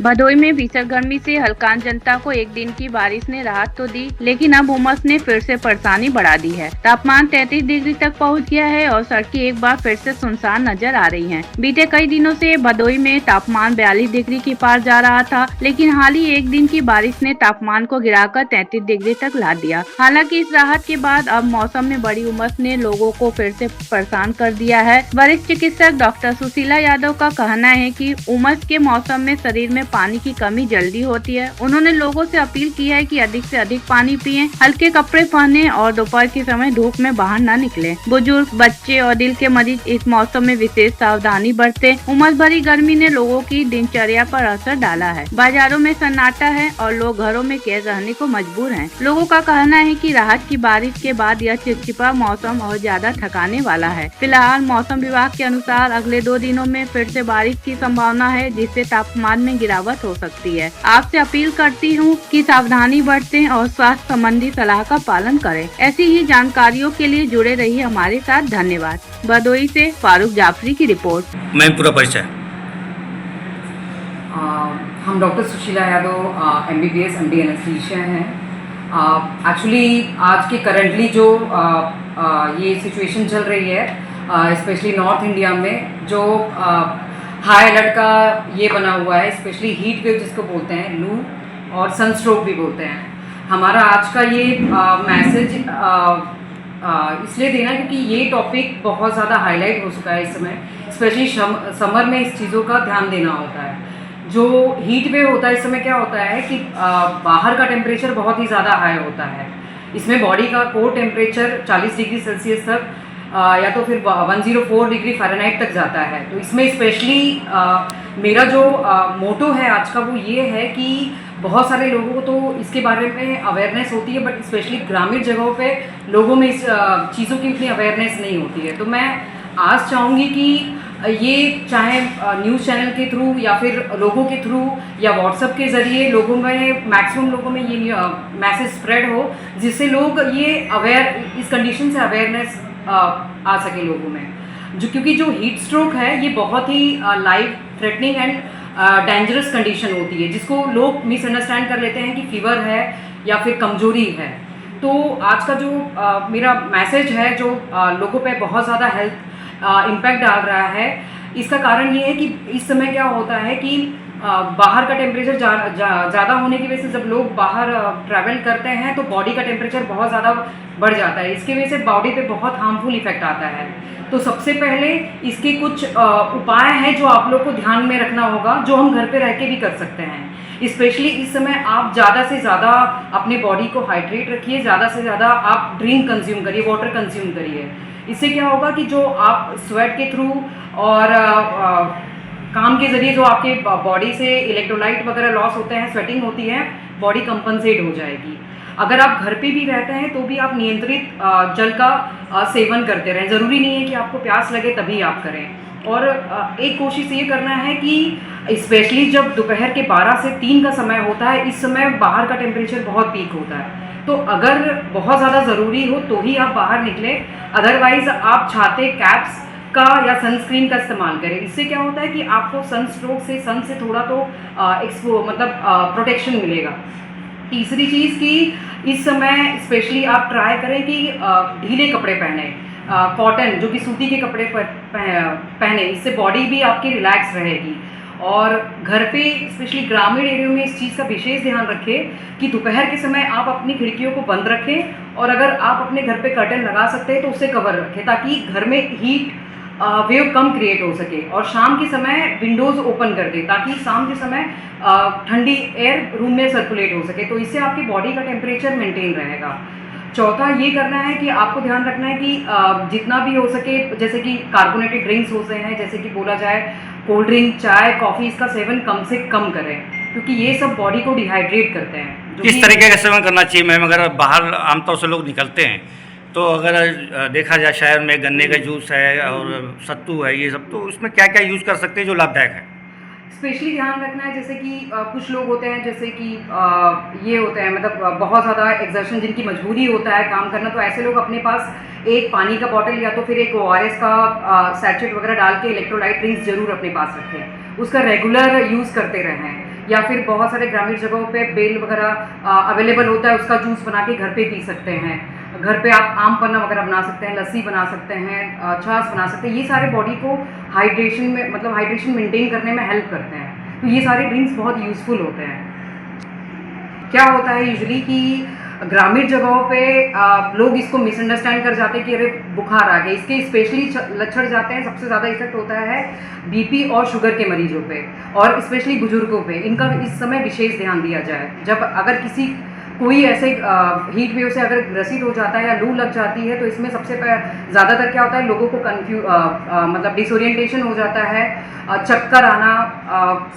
भदोई में भीषण गर्मी से हल्कान जनता को एक दिन की बारिश ने राहत तो दी, लेकिन अब उमस ने फिर से परेशानी बढ़ा दी है। तापमान 33 डिग्री तक पहुंच गया है और सड़कें एक बार फिर से सुनसान नजर आ रही हैं। बीते कई दिनों से भदोई में तापमान 42 डिग्री के पार जा रहा था, लेकिन हाल ही एक दिन की बारिश ने तापमान को गिराकर 33 डिग्री तक ला दिया। हालांकि इस राहत के बाद अब मौसम में बड़ी उमस ने लोगों को फिर से परेशान कर दिया है। वरिष्ठ चिकित्सक डॉक्टर सुशीला यादव का कहना है कि उमस के मौसम में शरीर में पानी की कमी जल्दी होती है। उन्होंने लोगों से अपील की है कि अधिक से अधिक पानी पिएं, हल्के कपड़े पहने और दोपहर के समय धूप में बाहर न निकलें। बुजुर्ग, बच्चे और दिल के मरीज इस मौसम में विशेष सावधानी बरतें। उमस भरी गर्मी ने लोगों की दिनचर्या पर असर डाला है। बाजारों में सन्नाटा है और लोग घरों में कैद रहने को मजबूर हैं। लोगों का कहना है कि राहत की बारिश के बाद यह चिपचिपा मौसम और ज्यादा थकाने वाला है। फिलहाल मौसम विभाग के अनुसार अगले 2 दिनों में फिर से बारिश की संभावना है, जिससे तापमान में गिरावट हो सकती है। आपसे अपील करती हूँ कि सावधानी बरतें और स्वास्थ्य संबंधी सलाह का पालन करें। ऐसी ही जानकारियों के लिए जुड़े रहिए हमारे साथ। धन्यवाद। भदोई से फारूक जाफरी की रिपोर्ट। मैं पूरा परिचय। हम doctor Sushila Yadav MBBS MD anaesthesia हैं। एक्चुअली आज के करंटली जो ये सिचुएशन चल रही है, स्पेशली नॉर्थ इंडिया में जो हाई अलर्ट का ये बना हुआ है, स्पेशली हीट वेव जिसको बोलते हैं, लू और सनस्ट्रोक भी बोलते हैं। हमारा आज का ये मैसेज इसलिए देना क्योंकि ये टॉपिक बहुत ज़्यादा हाईलाइट हो चुका है इस समय। स्पेशली समर में इस चीज़ों का ध्यान देना होता है। जो हीट वेव होता है इस समय क्या होता है कि बाहर का टेम्परेचर बहुत ही ज़्यादा हाई होता है। इसमें बॉडी का कोर टेम्परेचर 40 डिग्री सेल्सियस तक या तो फिर 104 डिग्री फ़ारेनहाइट तक जाता है। तो इसमें स्पेशली मेरा जो मोटो है आज का वो ये है कि बहुत सारे लोगों को तो इसके बारे में अवेयरनेस होती है, बट स्पेशली ग्रामीण जगहों पे लोगों में इस चीज़ों की उतनी अवेयरनेस नहीं होती है। तो मैं आज चाहूँगी कि ये चाहे न्यूज़ चैनल के थ्रू या फिर लोगों के थ्रू या व्हाट्सएप के ज़रिए लोगों में, मैक्सिमम लोगों में ये मैसेज स्प्रेड हो, जिससे लोग ये इस कंडीशन से अवेयरनेस आ सके लोगों में। क्योंकि जो हीट स्ट्रोक है ये बहुत ही life threatening and dangerous condition होती है, जिसको लोग मिसअंडरस्टैंड कर लेते हैं कि फीवर है या फिर कमजोरी है। तो आज का जो मेरा मैसेज है जो लोगों पे बहुत ज़्यादा हेल्थ इम्पैक्ट डाल रहा है, इसका कारण ये है कि इस समय क्या होता है कि बाहर का टेम्परेचर ज़्यादा होने की वजह से जब लोग बाहर ट्रैवल करते हैं तो बॉडी का टेम्परेचर बहुत ज़्यादा बढ़ जाता है। इसकी वजह से बॉडी पे बहुत हार्मफुल इफेक्ट आता है। तो सबसे पहले इसके कुछ उपाय हैं जो आप लोग को ध्यान में रखना होगा, जो हम घर पे रह के भी कर सकते हैं। स्पेशली इस समय आप ज़्यादा से ज़्यादा अपने बॉडी को हाइड्रेट रखिए, ज़्यादा से ज़्यादा आप ड्रिंक कंज्यूम करिए, वाटर कंज्यूम करिए। इससे क्या होगा कि जो आप स्वेट के थ्रू और काम के ज़रिए जो आपके बॉडी से इलेक्ट्रोलाइट वगैरह लॉस होते हैं, स्वेटिंग होती है, बॉडी कंपनसेट हो जाएगी। अगर आप घर पे भी रहते हैं तो भी आप नियंत्रित जल का सेवन करते रहें। ज़रूरी नहीं है कि आपको प्यास लगे तभी आप करें। और एक कोशिश ये करना है कि स्पेशली जब दोपहर के 12 से 3 का समय होता है, इस समय बाहर का टेम्परेचर बहुत पीक होता है। तो अगर बहुत ज़्यादा ज़रूरी हो तो ही आप बाहर निकलें, अदरवाइज़ आप छाते, कैप्स का या सनस्क्रीन का इस्तेमाल करें। इससे क्या होता है कि आपको सनस्ट्रोक से, सन से थोड़ा तो प्रोटेक्शन मिलेगा। तीसरी चीज़ कि इस समय स्पेशली आप ट्राई करें कि ढीले कपड़े पहने, कॉटन जो कि सूती के कपड़े पहने, इससे बॉडी भी आपकी रिलैक्स रहेगी। और घर पे स्पेशली ग्रामीण एरिया में इस चीज़ का विशेष ध्यान रखें कि दोपहर के समय आप अपनी खिड़कियों को बंद रखें, और अगर आप अपने घर पे कर्टन लगा सकते हैं तो उसे कवर रखें, ताकि घर में हीट वेव कम क्रिएट हो सके। और शाम के समय विंडोज़ ओपन कर दें ताकि शाम के समय ठंडी एयर रूम में सर्कुलेट हो सके। तो इससे आपकी बॉडी का टेम्परेचर मेंटेन रहेगा। चौथा ये करना है कि आपको ध्यान रखना है कि जितना भी हो सके, जैसे कि कार्बोनेटेड ड्रिंक्स होते हैं, जैसे कि बोला जाए कोल्ड ड्रिंक, चाय, कॉफ़ी, इसका सेवन कम से कम करें, क्योंकि ये सब बॉडी को डिहाइड्रेट करते हैं। किस तरीके का सेवन करना चाहिए मैम? अगर बाहर आमतौर से लोग निकलते हैं तो अगर देखा जाए शहर में गन्ने का जूस है और सत्तू है, ये सब, तो उसमें क्या क्या यूज़ कर सकते हैं जो लाभदायक है? स्पेशली ध्यान रखना है, जैसे कि कुछ लोग होते हैं जैसे कि ये होते हैं, मतलब बहुत ज़्यादा एक्सर्शन, जिनकी मजबूरी होता है काम करना, तो ऐसे लोग अपने पास एक पानी का बॉटल या तो फिर एक ORS का सैचेट वगैरह डाल के इलेक्ट्रोलाइट ड्रिंक्स जरूर अपने पास रखें, उसका रेगुलर यूज़ करते रहें। या फिर बहुत सारे ग्रामीण जगहों पे बेल वगैरह अवेलेबल होता है, उसका जूस बना के घर पे पी सकते हैं। घर पे आप आम पन्ना वगैरह बना सकते हैं, लस्सी बना सकते हैं, छाछ बना सकते हैं। ये सारे बॉडी को हाइड्रेशन में मतलब हाइड्रेशन मेंटेन करने में हेल्प करते हैं। तो ये सारे ड्रिंक्स बहुत यूज़फुल होते हैं। क्या होता है यूजुअली कि ग्रामीण जगहों पे लोग इसको मिसअंडरस्टैंड कर जाते हैं कि अरे बुखार आ गया। इसके स्पेशली लक्षण जाते हैं, सबसे ज़्यादा इफेक्ट होता है बीपी और शुगर के मरीजों पे और स्पेशली बुजुर्गों पे। इनका इस समय विशेष ध्यान दिया जाए। जब अगर कोई ऐसे हीट वेव से अगर ग्रसित हो जाता है या लू लग जाती है, तो इसमें सबसे ज़्यादातर क्या होता है, लोगों को मतलब डिसोरिएंटेशन हो जाता है, चक्कर आना,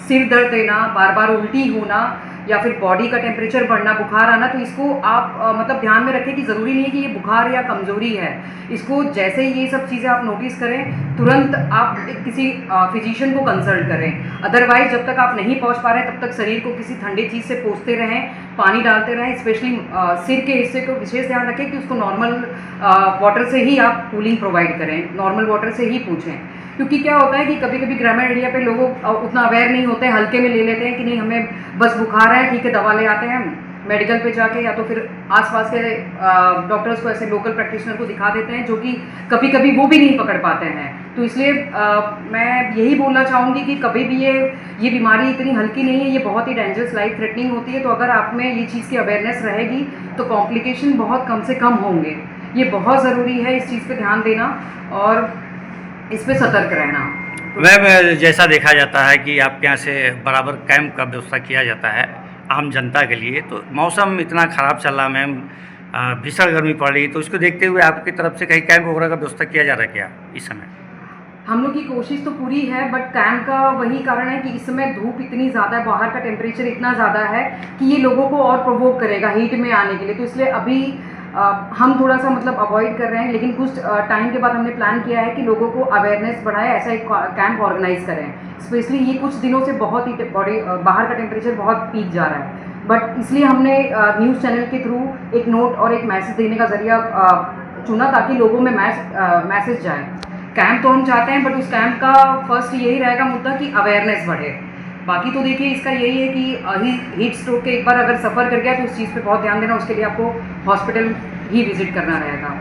सिर दर्द देना, बार बार उल्टी होना या फिर बॉडी का टेम्परेचर बढ़ना, बुखार आना। तो इसको आप मतलब ध्यान में रखें कि ज़रूरी नहीं है कि ये बुखार या कमज़ोरी है। इसको जैसे ही ये सब चीज़ें आप नोटिस करें, तुरंत आप किसी फिजिशियन को कंसल्ट करें। अदरवाइज जब तक आप नहीं पहुंच पा रहे हैं, तब तक शरीर को किसी ठंडी चीज़ से पोंछते रहें, पानी डालते रहें। स्पेशली सिर के हिस्से को विशेष ध्यान रखें कि उसको नॉर्मल वाटर से ही आप कूलिंग प्रोवाइड करें, नॉर्मल वाटर से ही पूछें। क्योंकि क्या होता है कि कभी कभी ग्रामीण एरिया पे लोग उतना अवेयर नहीं होते हैं, हल्के में ले लेते हैं कि नहीं हमें बस बुखार है, ठीक है दवा ले आते हैं मेडिकल पे जाके, या तो फिर आसपास के डॉक्टर्स को, ऐसे लोकल प्रैक्टिशनर को दिखा देते हैं, जो कि कभी कभी वो भी नहीं पकड़ पाते हैं। तो इसलिए मैं यही बोलना चाहूँगी कि कभी भी ये बीमारी इतनी हल्की नहीं है, ये बहुत ही डेंजरस, लाइफ थ्रेटनिंग होती है। तो अगर आप में ये चीज़ की अवेयरनेस रहेगी तो कॉम्प्लिकेशन बहुत कम से कम होंगे। ये बहुत ज़रूरी है इस चीज़ पे ध्यान देना और इस पे सतर्क रहना। मैम, जैसा देखा जाता है कि आपके यहाँ से बराबर कैंप का व्यवस्था किया जाता है आम जनता के लिए, तो मौसम इतना ख़राब चल रहा मैम, भीषण गर्मी पड़ रही, तो इसको देखते हुए आपकी तरफ से कहीं कैंप वगैरह का व्यवस्था किया जा रहा है क्या इस समय? हम लोग की कोशिश तो पूरी है, बट कैंप का वही कारण है कि इस समय धूप इतनी ज़्यादा है, बाहर का टेम्परेचर इतना ज़्यादा है कि ये लोगों को और प्रोवोक करेगा हीट में आने के लिए। तो इसलिए अभी हम थोड़ा सा मतलब अवॉइड कर रहे हैं, लेकिन कुछ टाइम के बाद हमने प्लान किया है कि लोगों को अवेयरनेस बढ़ाए, ऐसा एक कैंप ऑर्गेनाइज करें। स्पेशली ये कुछ दिनों से बहुत ही बाहर का टेम्परेचर बहुत पीक जा रहा है, बट इसलिए हमने न्यूज़ चैनल के थ्रू एक नोट और एक मैसेज देने का जरिया चुना, ताकि लोगों में मैसेज जाए। कैंप तो हम चाहते हैं, बट उस कैंप का फर्स्ट यही रहेगा मुद्दा कि अवेयरनेस बढ़े। बाकी तो देखिए इसका यही है कि हीट स्ट्रोक के एक बार अगर सफ़र कर गया तो उस चीज़ पे बहुत ध्यान देना, उसके लिए आपको हॉस्पिटल ही विजिट करना रहेगा।